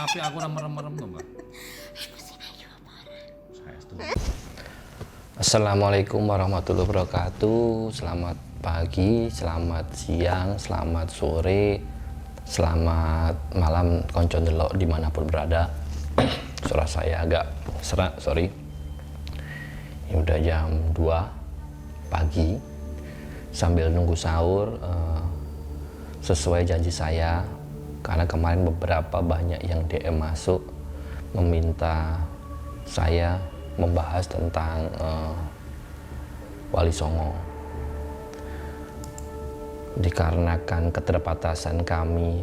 tapi aku merem-merem tuh mbak. Assalamualaikum warahmatullahi wabarakatuh. Selamat pagi, selamat siang, selamat sore, selamat malam konco delok dimanapun berada. Suara saya agak serak, sorry. Ini udah jam 2 pagi. Sambil nunggu sahur, sesuai janji saya, karena kemarin beberapa banyak yang DM masuk meminta saya membahas tentang Wali Songo. Dikarenakan keterbatasan kami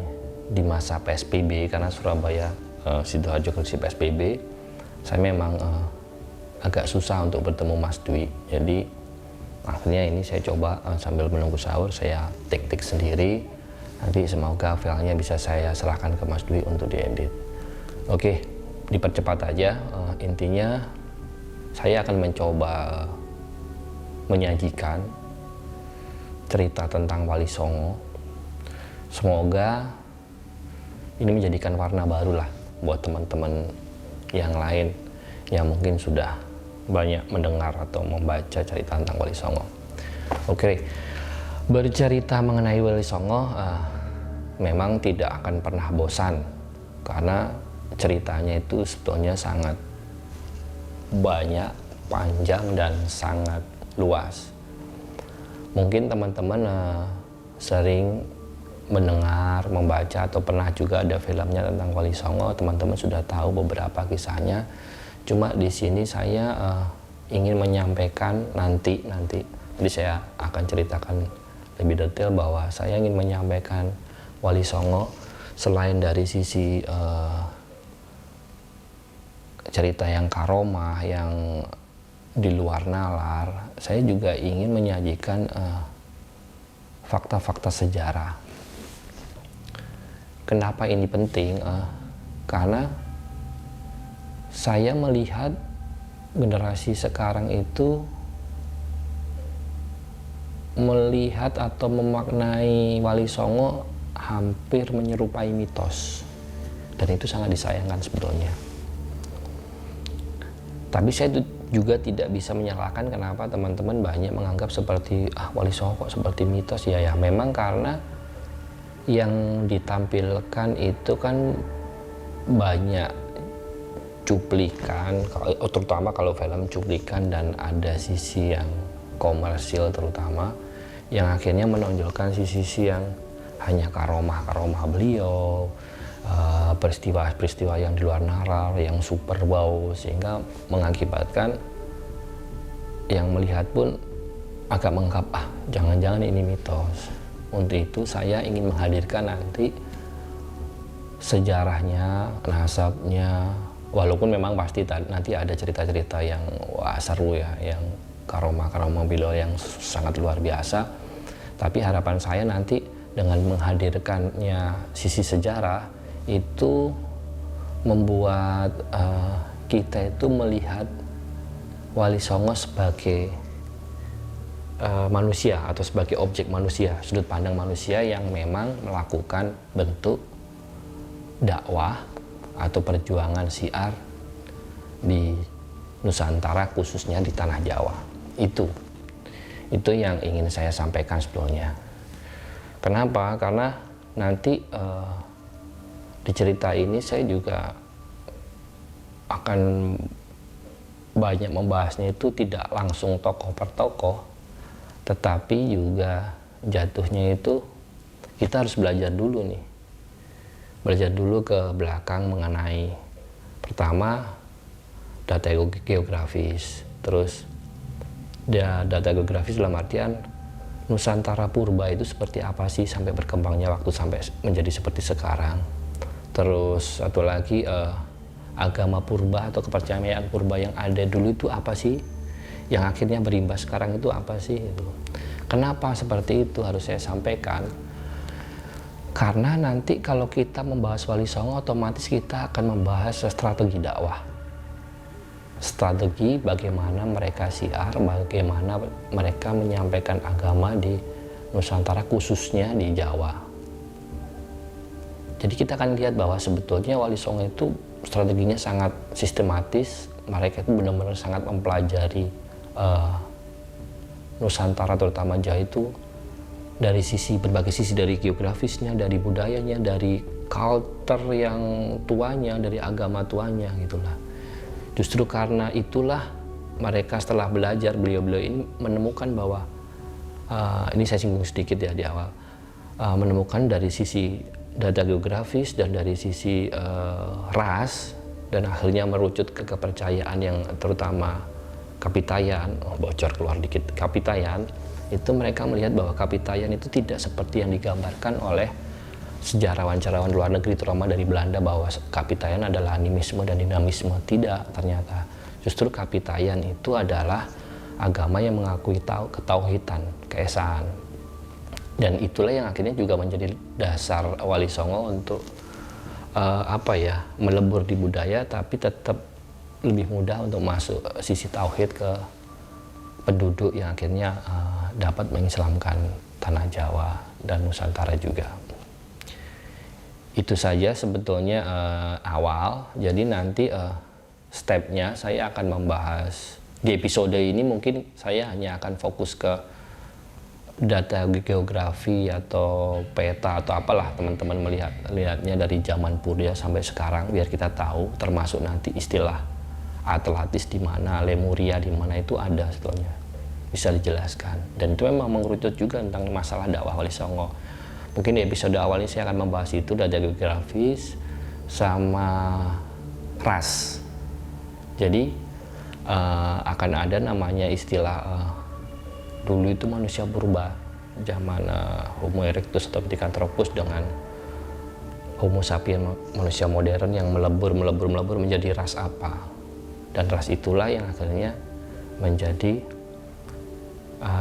di masa PSBB, karena Surabaya, Sidoarjo kondisi PSBB, saya memang agak susah untuk bertemu Mas Dwi. Jadi akhirnya ini saya coba sambil menunggu sahur saya tik-tik sendiri. Nanti semoga filenya bisa saya serahkan ke Mas Dwi untuk diedit. Oke, dipercepat aja. Intinya saya akan mencoba menyajikan cerita tentang Wali Songo. Semoga ini menjadikan warna baru lah buat teman-teman yang lain yang mungkin sudah banyak mendengar atau membaca cerita tentang Wali Songo. Oke, bercerita mengenai Wali Songo memang tidak akan pernah bosan, karena ceritanya itu sebetulnya sangat banyak, panjang, dan sangat luas. Mungkin teman-teman sering mendengar, membaca, atau pernah juga ada filmnya tentang Wali Songo. Teman-teman sudah tahu beberapa kisahnya. Cuma di sini saya ingin menyampaikan nanti saya akan ceritakan lebih detail bahwa saya ingin menyampaikan Wali Songo selain dari sisi cerita yang karomah, yang di luar nalar. Saya juga ingin menyajikan fakta-fakta sejarah. Kenapa ini penting? Karena saya melihat generasi sekarang itu melihat atau memaknai Wali Songo hampir menyerupai mitos, dan itu sangat disayangkan sebetulnya. Tapi saya juga tidak bisa menyalahkan kenapa teman-teman banyak menganggap seperti Wali Songo kok seperti mitos. Ya memang karena yang ditampilkan itu kan banyak cuplikan, terutama kalau film cuplikan, dan ada sisi yang komersil terutama, yang akhirnya menonjolkan sisi yang hanya karomah beliau, peristiwa-peristiwa yang di luar nalar, yang super wow, sehingga mengakibatkan yang melihat pun agak menganggap jangan-jangan ini mitos. Untuk itu saya ingin menghadirkan nanti sejarahnya, nasabnya, walaupun memang pasti nanti ada cerita-cerita yang seru ya, yang karomah beliau yang sangat luar biasa. Tapi harapan saya nanti dengan menghadirkannya sisi sejarah itu membuat kita itu melihat Wali Songo sebagai manusia atau sebagai objek manusia, sudut pandang manusia yang memang melakukan bentuk dakwah atau perjuangan syiar di Nusantara, khususnya di tanah Jawa. Itu yang ingin saya sampaikan sebetulnya. Kenapa? Karena nanti di cerita ini saya juga akan banyak membahasnya itu tidak langsung tokoh per tokoh, tetapi juga jatuhnya itu kita harus belajar dulu nih. Belajar dulu ke belakang mengenai, pertama, data geografis, terus data geografis dalam artian Nusantara purba itu seperti apa sih sampai berkembangnya waktu sampai menjadi seperti sekarang. Terus satu lagi, agama purba atau kepercayaan purba yang ada dulu itu apa sih, yang akhirnya berimbas sekarang itu apa sih itu. Kenapa seperti itu harus saya sampaikan? Karena nanti kalau kita membahas Wali Songo, otomatis kita akan membahas strategi dakwah, strategi bagaimana mereka syiar, bagaimana mereka menyampaikan agama di Nusantara, khususnya di Jawa. Jadi kita akan lihat bahwa sebetulnya Wali Songo itu strateginya sangat sistematis. Mereka itu benar-benar sangat mempelajari Nusantara, terutama Jawa itu dari berbagai sisi, dari geografisnya, dari budayanya, dari culture yang tuanya, dari agama tuanya gitulah. Justru karena itulah mereka setelah belajar, beliau-beliau ini menemukan bahwa ini saya singgung sedikit ya di awal, menemukan dari sisi data geografis dan dari sisi ras, dan akhirnya merucut ke kepercayaan yang terutama Kapitayan. Bocor keluar dikit, Kapitayan itu mereka melihat bahwa Kapitayan itu tidak seperti yang digambarkan oleh sejarawan-sejarawan luar negeri, terutama dari Belanda, bahwa Kapitayan adalah animisme dan dinamisme. Tidak, ternyata justru Kapitayan itu adalah agama yang mengakui ketauhidan, keesaan. Dan itulah yang akhirnya juga menjadi dasar Wali Songo untuk melebur di budaya, tapi tetap lebih mudah untuk masuk sisi tauhid ke penduduk yang akhirnya dapat mengislamkan tanah Jawa dan Nusantara juga. Itu saja sebetulnya awal. Jadi nanti stepnya saya akan membahas di episode ini, mungkin saya hanya akan fokus ke data geografi atau peta atau apalah teman-teman melihatnya dari zaman Purya sampai sekarang, biar kita tahu, termasuk nanti istilah Atlantis di mana, Lemuria di mana, itu ada sebetulnya, bisa dijelaskan. Dan itu memang mengerucut juga tentang masalah dakwah Wali Songo. Mungkin di episode awal ini saya akan membahas itu, data geografis sama ras. Jadi akan ada namanya istilah dulu itu manusia purba, zaman Homo erectus atau Pithecanthropus dengan Homo sapiens, manusia modern yang melebur menjadi ras apa. Dan ras itulah yang akhirnya menjadi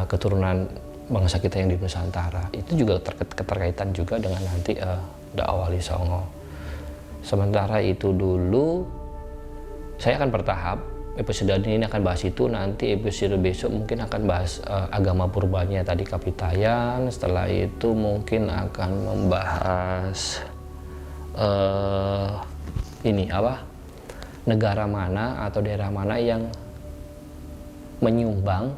keturunan bangsa kita yang di Nusantara. Itu juga keterkaitan juga dengan nanti dakwah Wali Songo. Sementara itu dulu saya akan bertahap. Episode ini akan bahas itu, nanti episode besok mungkin akan bahas agama purbanya tadi, Kapitayan. Setelah itu mungkin akan membahas negara mana atau daerah mana yang menyumbang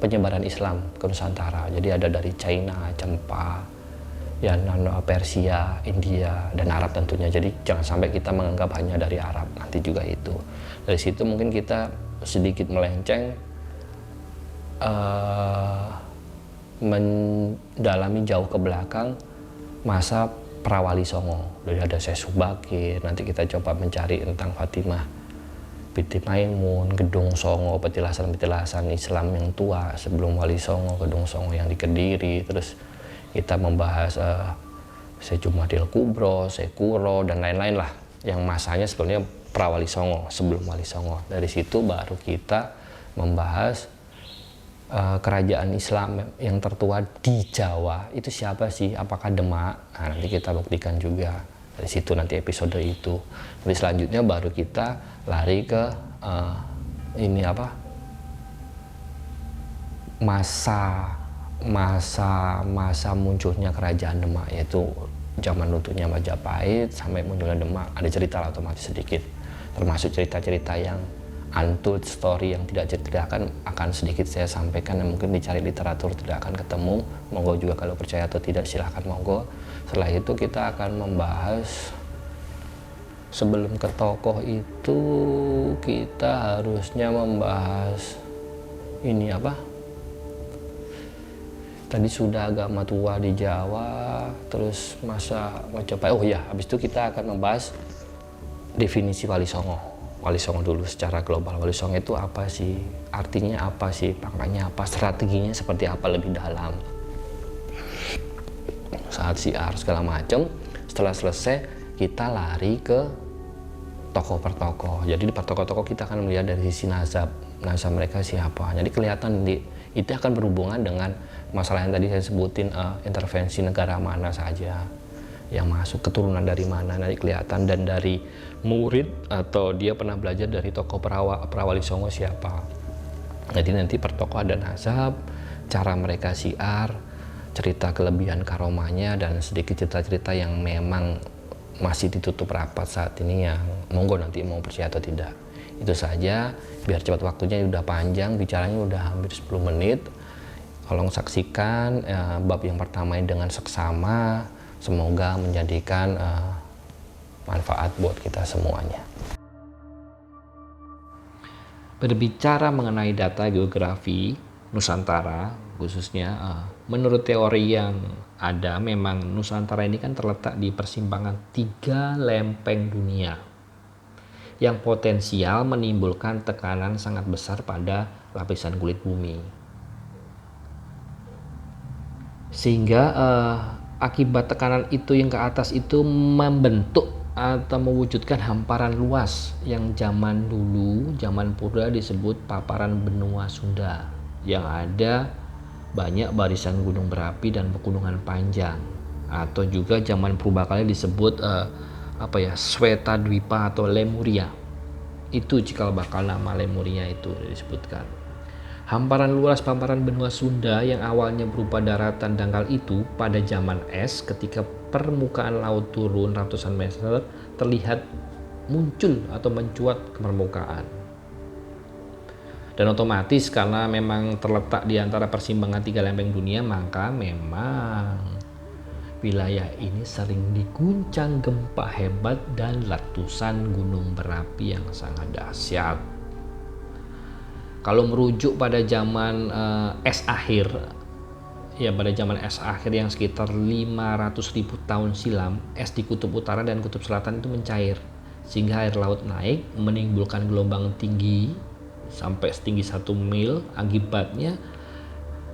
penyebaran Islam ke Nusantara. Jadi ada dari China, Cempa, ya Persia, India, dan Arab tentunya. Jadi jangan sampai kita menganggap hanya dari Arab, nanti juga itu. Dari situ mungkin kita sedikit melenceng, mendalami jauh ke belakang masa pra-Wali Songo. Dari ada Syekh Subakir, nanti kita coba mencari tentang Fatimah binti Maimun, Gedung Songo, petilasan-petilasan Islam yang tua sebelum Wali Songo, Gedung Songo yang di Kediri. Terus kita membahas Syekh Jumadil Kubro, Syekh Kuro, dan lain-lain lah, yang masanya sebenarnya pra-Wali Songo, sebelum Wali Songo. Dari situ baru kita membahas kerajaan Islam yang tertua di Jawa itu siapa sih? Apakah Demak? Nah, nanti kita buktikan juga. Dari situ nanti episode itu. Nanti selanjutnya baru kita lari ke masa munculnya kerajaan Demak, yaitu zaman runtuhnya Majapahit sampai munculnya Demak. Ada cerita lah otomatis sedikit, termasuk cerita-cerita yang untold story yang tidak diceritakan akan sedikit saya sampaikan, dan mungkin dicari literatur tidak akan ketemu. Monggo juga kalau percaya atau tidak silahkan monggo. Setelah itu kita akan membahas, sebelum ke tokoh itu kita harusnya membahas tadi sudah agama tua di Jawa, terus masa Majapahit. Oh ya, habis itu kita akan membahas definisi Wali Songo. Wali Songo dulu secara global. Wali Songo itu apa sih? Artinya apa sih? Pangkatnya apa? Strateginya seperti apa lebih dalam? Saat siar segala macam. Setelah selesai kita lari ke tokoh per tokoh. Jadi di per tokoh-tokoh kita akan melihat dari sisi nasab mereka siapa. Jadi kelihatan itu akan berhubungan dengan masalah yang tadi saya sebutin, intervensi negara mana saja yang masuk, keturunan dari mana, nanti kelihatan. Dan dari murid atau dia pernah belajar dari tokoh pra-Wali Songo siapa. Jadi nanti per tokoh ada nasab, cara mereka siar, cerita kelebihan karomahnya dan sedikit cerita-cerita yang memang masih ditutup rapat saat ini, yang monggo nanti mau percaya atau tidak. Itu saja, biar cepat waktunya udah panjang, bicaranya udah hampir 10 menit. Tolong saksikan bab yang pertama ini dengan seksama, semoga menjadikan manfaat buat kita semuanya. Berbicara mengenai data geografi Nusantara khususnya, menurut teori yang ada, memang Nusantara ini kan terletak di persimpangan 3 lempeng dunia yang potensial menimbulkan tekanan sangat besar pada lapisan kulit bumi. Sehingga akibat tekanan itu yang ke atas itu membentuk atau mewujudkan hamparan luas yang zaman dulu, zaman purba disebut paparan benua Sunda, yang ada banyak barisan gunung berapi dan pegunungan panjang, atau juga zaman purbakala disebut Sweta Dwipa atau Lemuria. Itu cikal bakal nama Lemuria itu disebutkan. Hamparan luas paparan benua Sunda yang awalnya berupa daratan dangkal itu pada zaman es, ketika permukaan laut turun ratusan meter, terlihat muncul atau mencuat ke permukaan. Dan otomatis karena memang terletak di antara persimpangan 3 lempeng dunia, maka memang wilayah ini sering diguncang gempa hebat dan letusan gunung berapi yang sangat dahsyat. Kalau merujuk pada zaman es akhir, ya pada zaman es akhir yang sekitar 500.000 tahun silam, es di kutub utara dan kutub selatan itu mencair, sehingga air laut naik menimbulkan gelombang tinggi sampai setinggi 1 mil. Akibatnya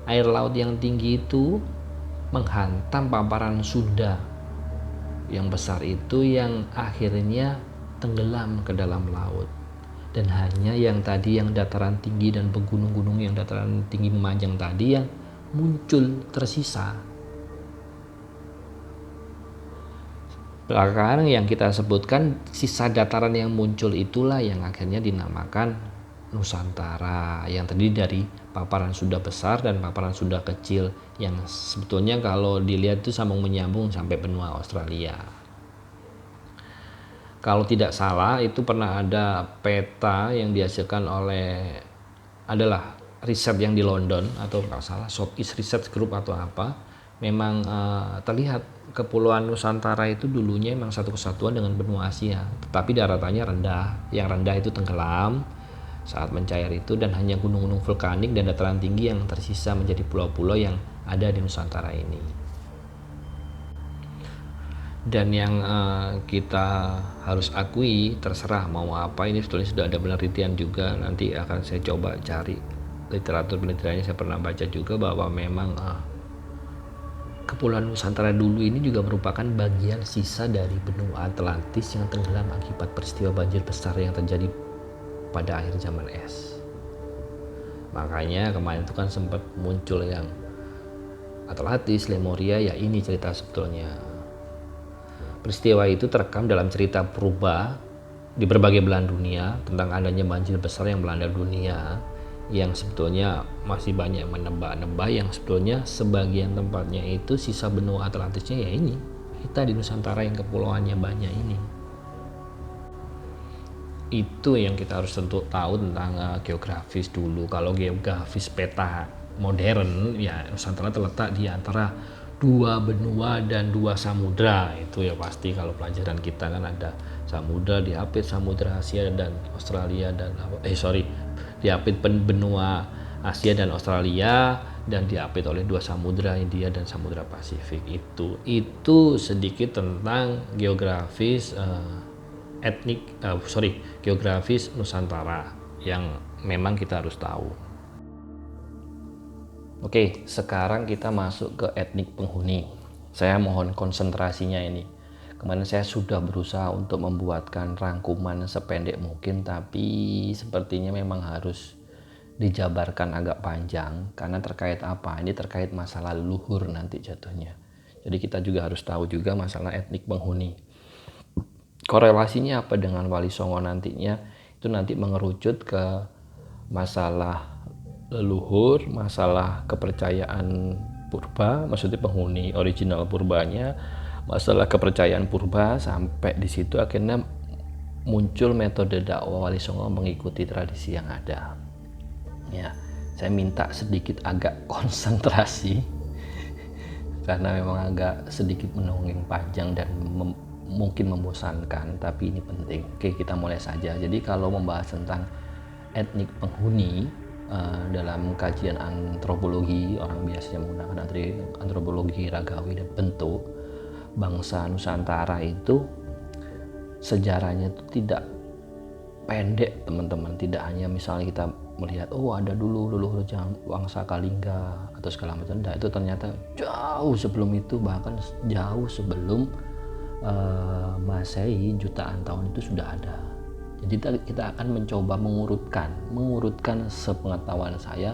air laut yang tinggi itu menghantam paparan Sunda yang besar itu, yang akhirnya tenggelam ke dalam laut. Dan hanya yang tadi yang dataran tinggi dan pegunung-gunung yang dataran tinggi memanjang tadi yang muncul tersisa. Belakangan yang kita sebutkan sisa dataran yang muncul itulah yang akhirnya dinamakan Nusantara, yang terdiri dari paparan Sunda besar dan paparan Sunda kecil, yang sebetulnya kalau dilihat itu sambung menyambung sampai benua Australia. Kalau tidak salah itu pernah ada peta yang dihasilkan oleh, adalah riset yang di London atau kalau salah Southeast Research Group atau apa. Memang terlihat kepulauan Nusantara itu dulunya memang satu kesatuan dengan benua Asia, tetapi daratannya rendah. Yang rendah itu tenggelam saat mencair itu, dan hanya gunung-gunung vulkanik dan dataran tinggi yang tersisa menjadi pulau-pulau yang ada di Nusantara ini. Dan yang kita harus akui, terserah mau apa, ini sebetulnya sudah ada penelitian juga, nanti akan saya coba cari literatur penelitiannya. Saya pernah baca juga bahwa memang kepulauan Nusantara dulu ini juga merupakan bagian sisa dari benua Atlantis yang tenggelam akibat peristiwa banjir besar yang terjadi pada akhir zaman es. Makanya kemarin itu kan sempat muncul yang Atlantis, Lemuria, ya ini cerita sebetulnya. Peristiwa itu terekam dalam cerita purba di berbagai belahan dunia tentang adanya banjir besar yang melanda dunia, yang sebetulnya masih banyak menebak-nebak, yang sebetulnya sebagian tempatnya itu sisa benua Atlantisnya ya ini kita di Nusantara yang kepulauannya banyak ini. Itu yang kita harus tentu tahu tentang geografis dulu. Kalau geografis peta modern, ya Nusantara terletak di antara 2 benua dan 2 samudra. Itu ya pasti kalau pelajaran kita kan ada samudra, diapit samudra Asia dan Australia, dan diapit benua Asia dan Australia, dan diapit oleh 2 samudra, India dan Samudra Pasifik. Itu sedikit tentang geografis geografis Nusantara yang memang kita harus tahu. Oke, sekarang kita masuk ke etnik penghuni. Saya mohon konsentrasinya ini. Kemarin saya sudah berusaha untuk membuatkan rangkuman sependek mungkin, tapi sepertinya memang harus dijabarkan agak panjang. Karena terkait apa? Ini terkait masalah leluhur nanti jatuhnya. Jadi kita juga harus tahu juga masalah etnik penghuni. Korelasinya apa dengan Wali Songo nantinya? Itu nanti mengerucut ke masalah leluhur, masalah kepercayaan purba, maksudnya penghuni original purbanya, masalah kepercayaan purba, sampai di situ akhirnya muncul metode dakwah Wali Songo mengikuti tradisi yang ada. Ya, saya minta sedikit agak konsentrasi karena memang agak sedikit menongeng panjang dan mungkin membosankan, tapi ini penting. Oke, kita mulai saja. Jadi kalau membahas tentang etnik penghuni dalam kajian antropologi, orang biasanya menggunakan antropologi ragawi dan bentuk bangsa Nusantara itu, sejarahnya itu tidak pendek teman-teman. Tidak hanya misalnya kita melihat ada dulu leluhur bangsa Kalingga atau segala macam. Itu ternyata jauh sebelum itu, bahkan jauh sebelum Masehi, jutaan tahun itu sudah ada. Jadi kita akan mencoba mengurutkan sepengetahuan saya,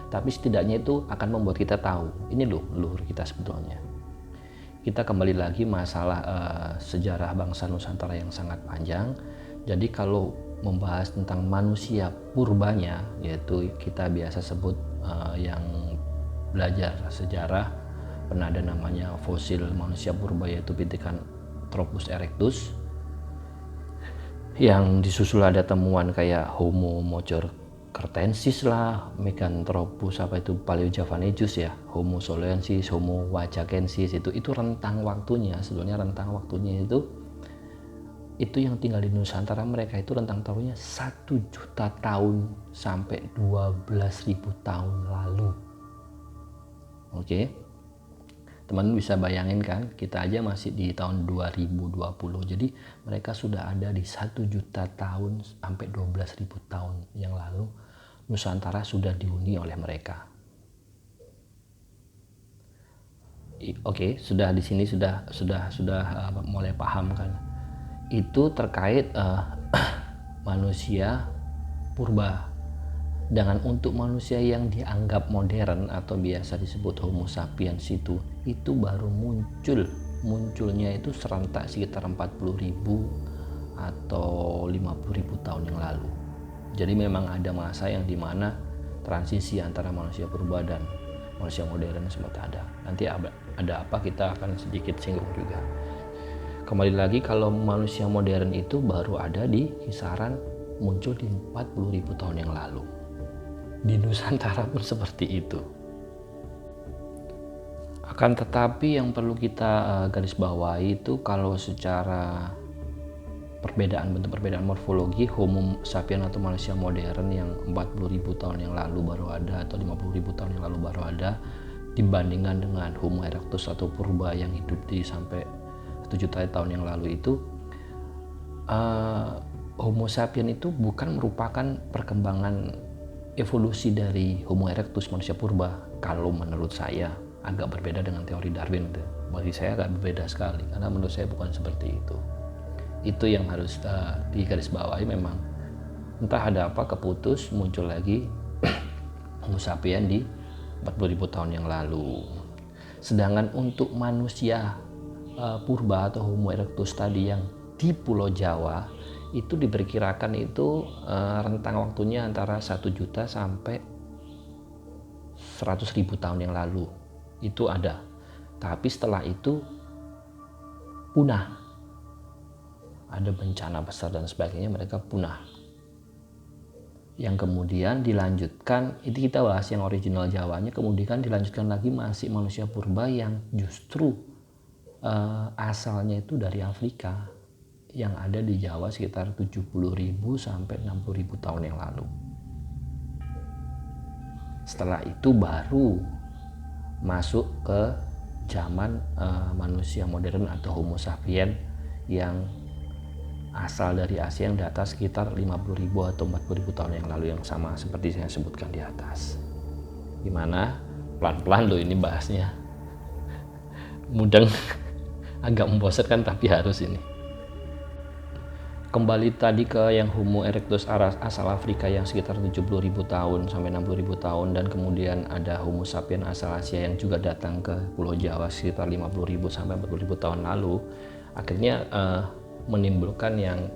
tapi setidaknya itu akan membuat kita tahu ini loh leluhur kita sebetulnya. Kita kembali lagi masalah sejarah bangsa Nusantara yang sangat panjang. Jadi kalau membahas tentang manusia purbanya, yaitu kita biasa sebut yang belajar sejarah, pernah ada namanya fosil manusia purba, yaitu Pithecanthropus erectus, yang disusul ada temuan kayak Homo mojorkertensis lah, Meganthropus Paleojavanezus ya, Homo solensis, Homo wajakensis, itu rentang waktunya, sebenarnya rentang waktunya itu yang tinggal di Nusantara, mereka itu rentang tahunnya 1 juta tahun sampai 12.000 tahun lalu. Oke. Teman bisa bayangin kan, kita aja masih di tahun 2020, jadi mereka sudah ada di 1 juta tahun sampai 12.000 tahun yang lalu. Nusantara sudah dihuni oleh mereka. Oke, sudah di sini sudah mulai paham kan? Itu terkait manusia purba. Dengan untuk manusia yang dianggap modern atau biasa disebut Homo sapiens itu baru munculnya itu serentak sekitar 40.000 atau 50.000 tahun yang lalu. Jadi memang ada masa yang dimana transisi antara manusia purba dan manusia modern sempat ada. Nanti ada apa kita akan sedikit singgung juga. Kembali lagi, kalau manusia modern itu baru ada di kisaran muncul di 40.000 tahun yang lalu. Di Nusantara pun seperti itu. Akan tetapi yang perlu kita garis bawahi itu, kalau secara bentuk perbedaan morfologi, Homo sapiens atau manusia modern yang 40.000 tahun yang lalu baru ada atau 50.000 tahun yang lalu baru ada, dibandingkan dengan Homo erectus atau purba yang hidup di sampai 1 juta tahun yang lalu itu, Homo sapiens itu bukan merupakan perkembangan evolusi dari Homo erectus, manusia purba. Kalau menurut saya agak berbeda dengan teori Darwin. Bagi saya agak berbeda sekali, karena menurut saya bukan seperti itu. Itu yang harus digarisbawahi. Memang entah ada apa keputus muncul lagi Homo sapiens di 40.000 tahun yang lalu. Sedangkan untuk manusia purba atau Homo erectus tadi yang di Pulau Jawa, itu diperkirakan itu rentang waktunya antara 1 juta sampai 100.000 tahun yang lalu. Itu ada. Tapi setelah itu punah. Ada bencana besar dan sebagainya, mereka punah. Yang kemudian dilanjutkan, itu kita bahas yang original Jawanya, kemudian dilanjutkan lagi masih manusia purba yang justru asalnya itu dari Afrika, yang ada di Jawa sekitar 70.000 sampai 60.000 tahun yang lalu. Setelah itu baru masuk ke zaman manusia modern atau Homo sapiens yang asal dari Asia, yang data sekitar 50.000 atau 40.000 tahun yang lalu, yang sama seperti saya sebutkan di atas. Gimana? Pelan-pelan loh ini bahasnya. Mudeng, agak membosankan tapi harus ini. Kembali tadi ke yang Homo erectus asal Afrika yang sekitar 70.000 tahun sampai 60.000 tahun, dan kemudian ada Homo sapiens asal Asia yang juga datang ke Pulau Jawa sekitar 50.000 sampai 40.000 tahun lalu. Akhirnya menimbulkan yang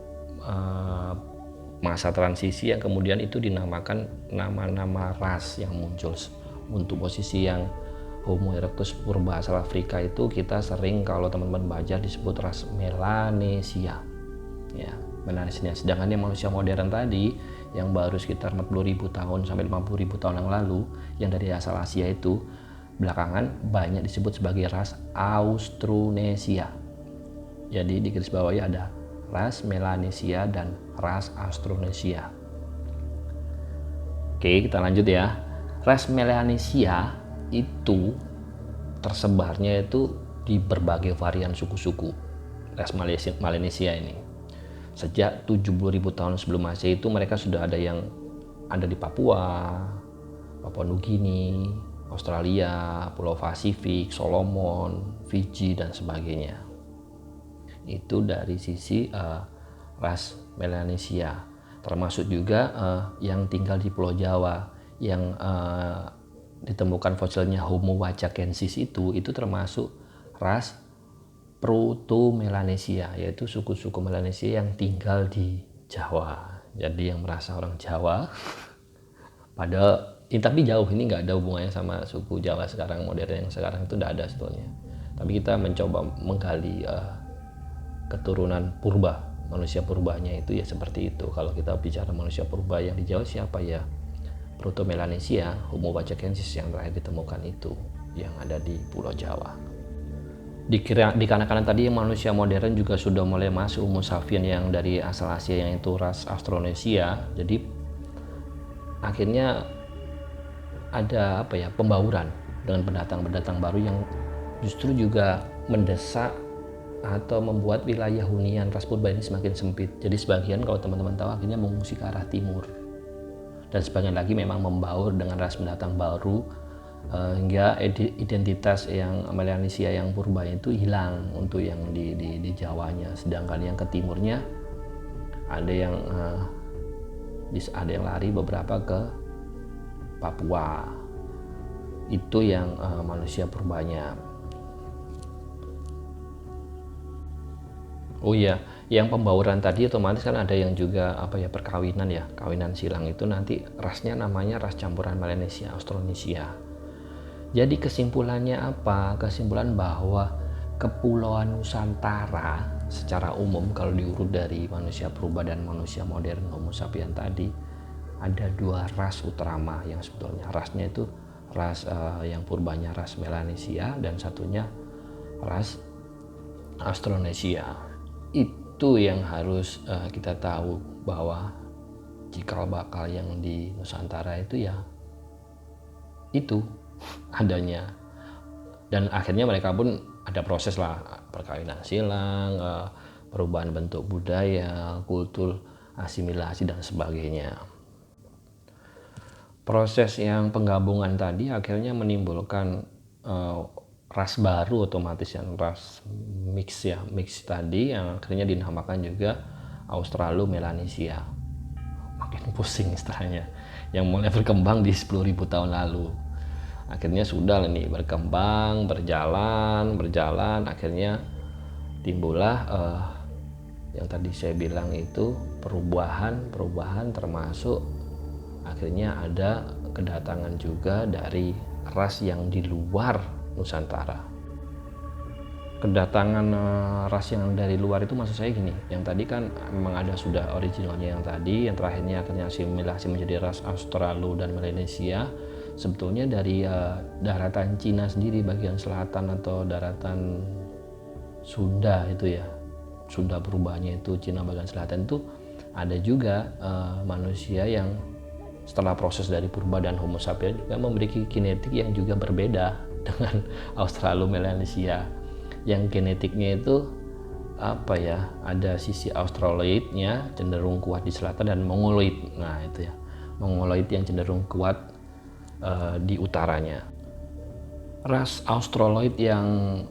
masa transisi yang kemudian itu dinamakan nama-nama ras yang muncul untuk posisi yang Homo erectus purba asal Afrika itu kita sering kalau teman-teman baca disebut ras Melanesia. Ya, Melanesia. Sedangkan yang manusia modern tadi yang baru sekitar 40.000 tahun sampai 50.000 tahun yang lalu yang dari asal Asia itu belakangan banyak disebut sebagai ras Austronesia. Jadi di garis bawahnya ada ras Melanesia dan ras Austronesia. Oke, kita lanjut ya. Ras Melanesia itu tersebarnya itu di berbagai varian suku-suku ras Melanesia ini. Sejak 70.000 tahun sebelum Masehi itu mereka sudah ada yang ada di Papua, Papua Nugini, Australia, Pulau Pasifik, Solomon, Fiji dan sebagainya. Itu dari sisi ras Melanesia. Termasuk juga yang tinggal di Pulau Jawa yang ditemukan fosilnya Homo wajakensis itu termasuk ras Proto-Melanesia, yaitu suku-suku Melanesia yang tinggal di Jawa. Jadi yang merasa orang Jawa padahal tapi jauh, ini nggak ada hubungannya sama suku Jawa sekarang modern yang sekarang itu udah ada sebetulnya. Tapi kita mencoba menggali keturunan purba, manusia purbanya itu ya seperti itu. Kalau kita bicara manusia purba yang di Jawa siapa ya? Proto-Melanesia, Homo wajakensis yang terakhir ditemukan itu yang ada di Pulau Jawa. Dikarenakan tadi manusia modern juga sudah mulai masuk Homo sapien yang dari asal Asia yang itu ras Austronesia. Jadi akhirnya ada pembauran dengan pendatang-pendatang baru yang justru juga mendesak atau membuat wilayah hunian ras purba ini semakin sempit. Jadi sebagian kalau teman-teman tahu akhirnya mengungsi ke arah timur. Dan sebagian lagi memang membaur dengan ras pendatang baru hingga identitas yang Melanesia yang purba itu hilang untuk yang di Jawanya. Sedangkan yang ke timurnya ada yang lari beberapa ke Papua. Itu yang manusia purbanya. Oh iya, yang pembauran tadi otomatis kan ada yang juga perkawinan ya, kawinan silang itu nanti rasnya namanya ras campuran Melanesia Austronesia. Jadi kesimpulannya apa? Kesimpulan bahwa Kepulauan Nusantara secara umum kalau diurut dari manusia purba dan manusia modern Homo sapien tadi ada dua ras utama yang sebetulnya rasnya itu ras yang purbanya ras Melanesia dan satunya ras Austronesia. Itu yang harus kita tahu bahwa cikal bakal yang di Nusantara itu ya itu adanya, dan akhirnya mereka pun ada proses lah perkawinan silang, perubahan bentuk budaya, kultur, asimilasi dan sebagainya. Proses yang penggabungan tadi akhirnya menimbulkan ras baru otomatis yang ras mix tadi yang akhirnya dinamakan juga Australo-Melanesia. Makin pusing istilahnya, yang mulai berkembang di 10.000 tahun lalu. Akhirnya sudah nih berkembang, berjalan, akhirnya timbullah yang tadi saya bilang itu perubahan termasuk akhirnya ada kedatangan juga dari ras yang di luar Nusantara. Kedatangan ras yang dari luar itu maksud saya gini, yang tadi kan memang ada sudah originalnya yang tadi, yang terakhirnya akhirnya asimilasi menjadi ras Australo dan Melanesia. Sebetulnya dari daratan Cina sendiri bagian selatan atau daratan Sunda itu ya, Sunda perubahannya itu Cina bagian selatan itu ada juga manusia yang setelah proses dari purba dan Homo sapien juga memiliki genetik yang juga berbeda dengan Australo-Melanesia. Yang genetiknya itu ada sisi Australoidnya cenderung kuat di selatan dan Mongoloid. Nah itu ya, Mongoloid yang cenderung kuat di utaranya. Ras Australoid yang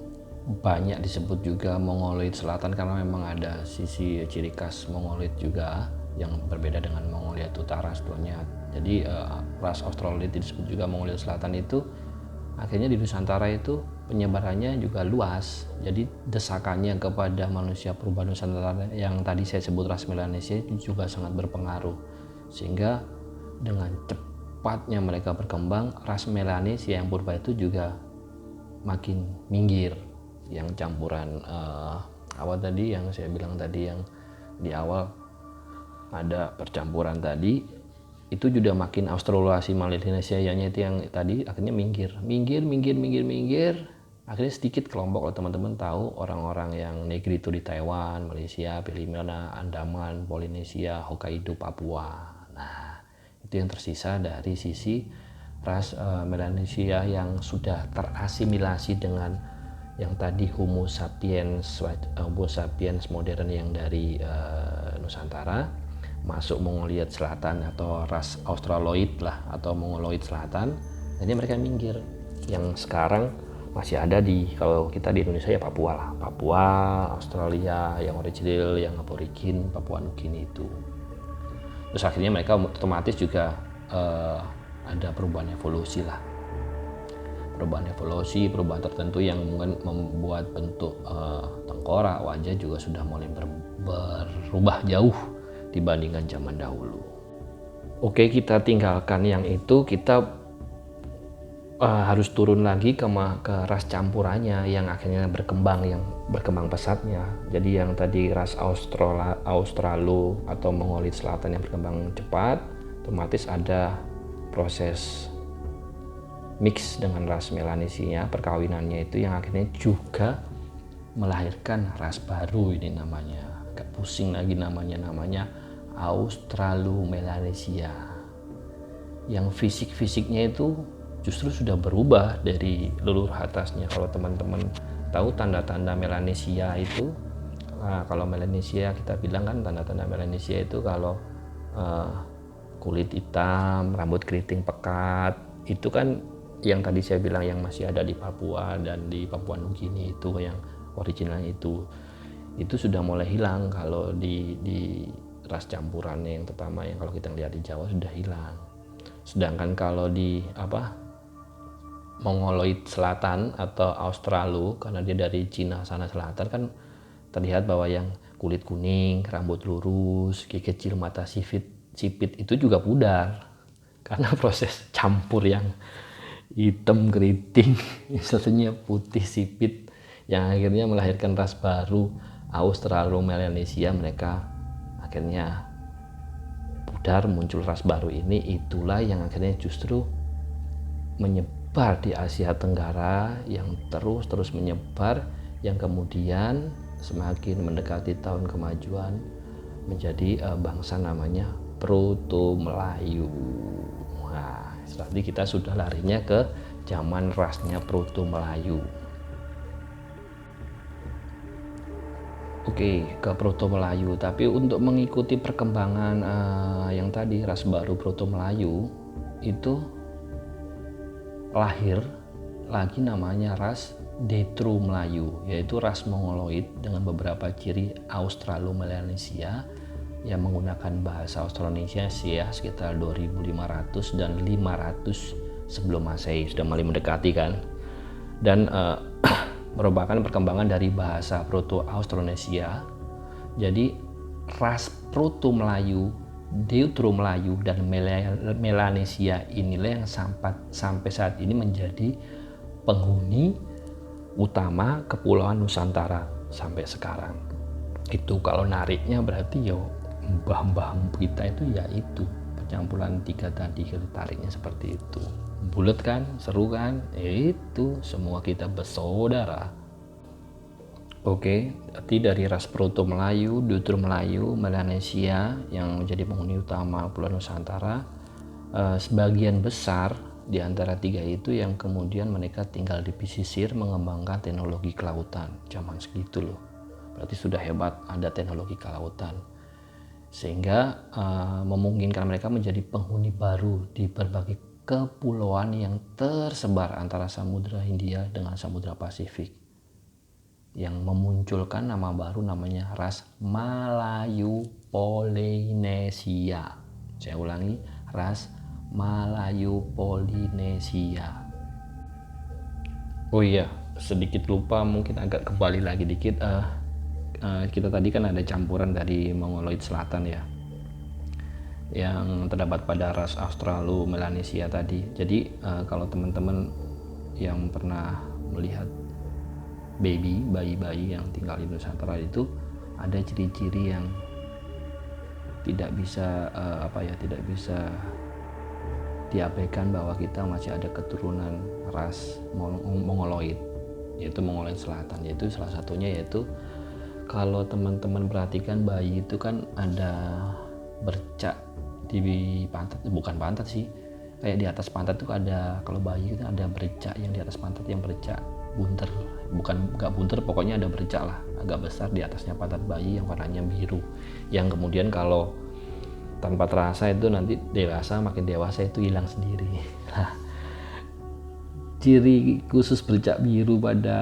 banyak disebut juga Mongoloid selatan karena memang ada sisi ciri khas Mongoloid juga yang berbeda dengan Mongolia utara sebetulnya. Jadi ras Australoid disebut juga Mongolia selatan itu akhirnya di Nusantara itu penyebarannya juga luas. Jadi desakannya kepada manusia purba Nusantara yang tadi saya sebut ras Melanesia itu juga sangat berpengaruh, sehingga dengan cepatnya mereka berkembang ras Melanesia yang purba itu juga makin minggir. Yang campuran awal tadi yang saya bilang tadi, yang di awal ada percampuran tadi, itu juga makin Australasi Melanesianya itu yang tadi akhirnya minggir. Akhirnya sedikit kelompok, kalau teman-teman tahu, orang-orang yang Negrito di Taiwan, Malaysia, Filipina, Andaman, Polinesia, Hokkaido, Papua. Nah, itu yang tersisa dari sisi ras Melanesia yang sudah terasimilasi dengan yang tadi Homo sapiens modern yang dari Nusantara, masuk Mongolia Selatan atau ras Australoid lah, atau Mongoloid Selatan. Jadi mereka minggir. Yang sekarang masih ada kalau kita di Indonesia ya Papua lah, Papua, Australia, yang original, yang aborigin, Papua Nugini itu. Terus akhirnya mereka otomatis juga ada perubahan evolusi lah. Perubahan tertentu yang mungkin membuat bentuk tengkorak, wajah juga sudah mulai berubah jauh dibandingkan zaman dahulu. Oke, kita tinggalkan yang itu, kita harus turun lagi ke ras campurannya yang akhirnya berkembang pesatnya. Jadi yang tadi ras Australo atau Mongoloid Selatan yang berkembang cepat, otomatis ada proses mix dengan ras Melanesia, perkawinannya itu yang akhirnya juga melahirkan ras baru. Ini namanya, agak pusing lagi namanya Australo-Melanesia, yang fisik-fisiknya itu justru sudah berubah dari leluhur atasnya. Kalau teman-teman tahu tanda-tanda Melanesia itu, kalau Melanesia kita bilang kan tanda-tanda Melanesia itu kalau kulit hitam, rambut keriting pekat, itu kan yang tadi saya bilang yang masih ada di Papua dan di Papua Nugini itu, yang originalnya itu sudah mulai hilang. Kalau di ras campurannya yang pertama, yang kalau kita lihat di Jawa sudah hilang. Sedangkan kalau di Mongoloid Selatan atau Australo, karena dia dari Cina sana selatan, kan terlihat bahwa yang kulit kuning, rambut lurus, gigi kecil, mata sipit itu juga pudar karena proses campur yang hitam keriting, istilahnya putih sipit, yang akhirnya melahirkan ras baru Australo-Melanesia. Mereka akhirnya pudar, muncul ras baru ini. Itulah yang akhirnya justru menyebar di Asia Tenggara, yang terus menyebar, yang kemudian semakin mendekati tahun kemajuan menjadi bangsa namanya Proto Melayu. Nah, berarti kita sudah larinya ke zaman rasnya Proto Melayu. Oke, ke Proto Melayu. Tapi untuk mengikuti perkembangan yang tadi ras baru Proto Melayu, itu lahir lagi namanya ras Detro Melayu, yaitu ras Mongoloid dengan beberapa ciri Australo-Melanesia yang menggunakan bahasa Austronesia sekitar 2500 dan 500 sebelum Masehi, sudah mulai mendekati kan. Dan merupakan perkembangan dari bahasa Proto-Austronesia. Jadi ras Proto Melayu, Deutero Melayu, dan Melanesia inilah yang sampai saat ini menjadi penghuni utama Kepulauan Nusantara sampai sekarang. Itu kalau nariknya berarti mbah-mbah kita itu ya itu pencampuran tiga tadi, tariknya seperti itu. Bulat kan, seru kan, itu semua kita bersaudara. Oke, berarti dari ras Proto Melayu, Deutero Melayu, Melanesia yang menjadi penghuni utama Kepulauan Nusantara, sebagian besar di antara tiga itu yang kemudian mereka tinggal di pesisir mengembangkan teknologi kelautan zaman segitu loh. Berarti sudah hebat, ada teknologi kelautan, sehingga memungkinkan mereka menjadi penghuni baru di berbagai kepulauan yang tersebar antara Samudra Hindia dengan Samudra Pasifik, yang memunculkan nama baru namanya ras Malayu Polinesia. Saya ulangi, ras Malayu Polinesia. Oh iya, sedikit lupa, mungkin agak kembali lagi dikit. Kita tadi kan ada campuran dari Mongoloid Selatan ya, yang terdapat pada ras Australo-Melanesia tadi. Jadi kalau teman-teman yang pernah melihat bayi-bayi yang tinggal di Nusantara itu ada ciri-ciri yang tidak bisa tidak bisa diabaikan, bahwa kita masih ada keturunan ras Mongoloid, yaitu Mongoloid Selatan. Yaitu salah satunya yaitu kalau teman-teman perhatikan bayi itu kan ada bercak di pantat, bukan pantat sih, kayak di atas pantat tuh ada, kalau bayi itu ada bercak yang di atas pantat yang bercak bunter, nggak bunter, pokoknya ada bercak lah agak besar di atasnya pantat bayi yang warnanya biru, yang kemudian kalau tanpa terasa itu nanti makin dewasa itu hilang sendiri. Nah, ciri khusus bercak biru pada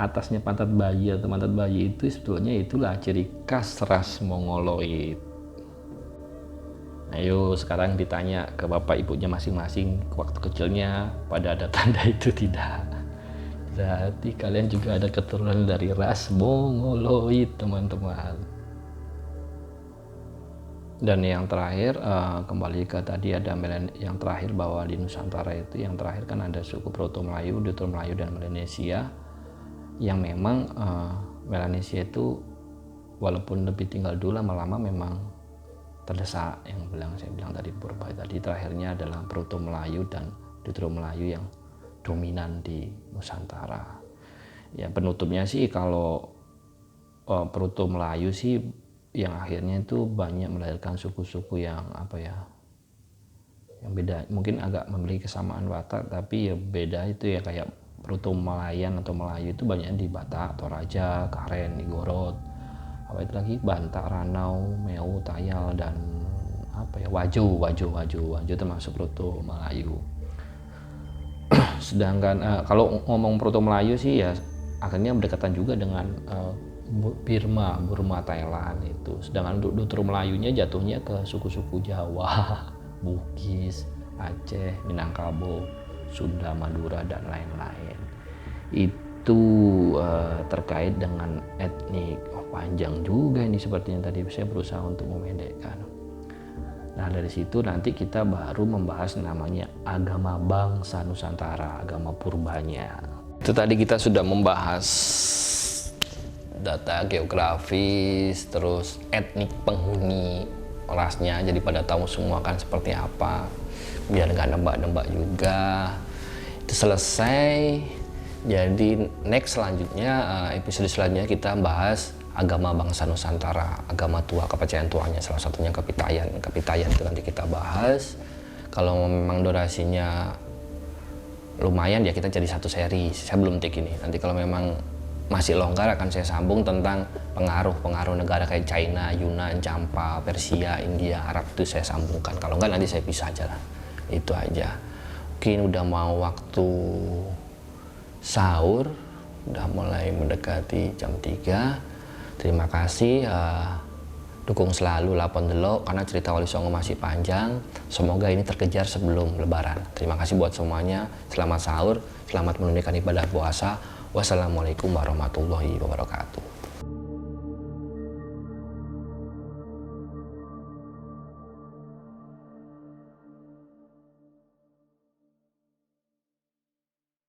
atasnya pantat bayi atau pantat bayi itu sebetulnya itulah ciri khas ras Mongoloid. Ayo sekarang ditanya ke bapak ibunya masing-masing, waktu kecilnya pada ada tanda itu tidak? Berarti kalian juga ada keturunan dari ras Mongoloid, teman-teman. Dan yang terakhir, kembali ke tadi ada yang terakhir, bahwa di Nusantara itu yang terakhir kan ada suku Proto-Melayu, Deutero-Melayu, dan Melanesia, yang memang Melanesia itu walaupun lebih tinggal dulu, lama-lama memang terdesak, yang saya bilang tadi purba tadi. Terakhirnya adalah Proto-Melayu dan Deutero-Melayu yang dominan di Nusantara. Ya penutupnya sih kalau Proto-Melayu sih yang akhirnya itu banyak melahirkan suku-suku yang yang beda, mungkin agak memiliki kesamaan watak tapi ya beda itu ya, kayak Proto-Malayan atau Melayu itu banyak di Batak, Toraja, Karen, Igorot, itu lagi Bantak, Ranau, Meu, Tayal, dan Wajo termasuk Proto-Melayu. Sedangkan kalau ngomong Proto-Melayu sih ya akhirnya berdekatan juga dengan Burma, Thailand itu. Sedangkan untuk Deutero-Melayunya jatuhnya ke suku-suku Jawa, Bugis, Aceh, Minangkabau, Sunda, Madura, dan lain-lain. Itu terkait dengan etnik. Panjang juga ini sepertinya, tadi saya berusaha untuk memendekkan. Nah dari situ nanti kita baru membahas namanya agama bangsa Nusantara, agama purbanya. Itu tadi kita sudah membahas data geografis, terus etnik penghuni rasnya, jadi pada tahu semua kan seperti apa, biar nggak nebak-nebak juga. Itu selesai. Jadi next selanjutnya, episode selanjutnya kita bahas agama bangsa Nusantara, agama tua, kepercayaan tuanya, salah satunya Kapitayan itu nanti kita bahas. Kalau memang durasinya lumayan ya kita jadi satu seri, saya belum take ini. Nanti kalau memang masih longgar akan saya sambung tentang pengaruh negara kayak China, Yunan, Champa, Persia, India, Arab, itu saya sambungkan. Kalau enggak nanti saya pisah aja lah. Itu aja. Mungkin udah mau waktu sahur, udah mulai mendekati jam 3. Terima kasih, dukung selalu Lapon Delok karena cerita Wali Songo masih panjang. Semoga ini terkejar sebelum Lebaran. Terima kasih buat semuanya. Selamat sahur, selamat menunaikan ibadah puasa. Wassalamualaikum warahmatullahi wabarakatuh.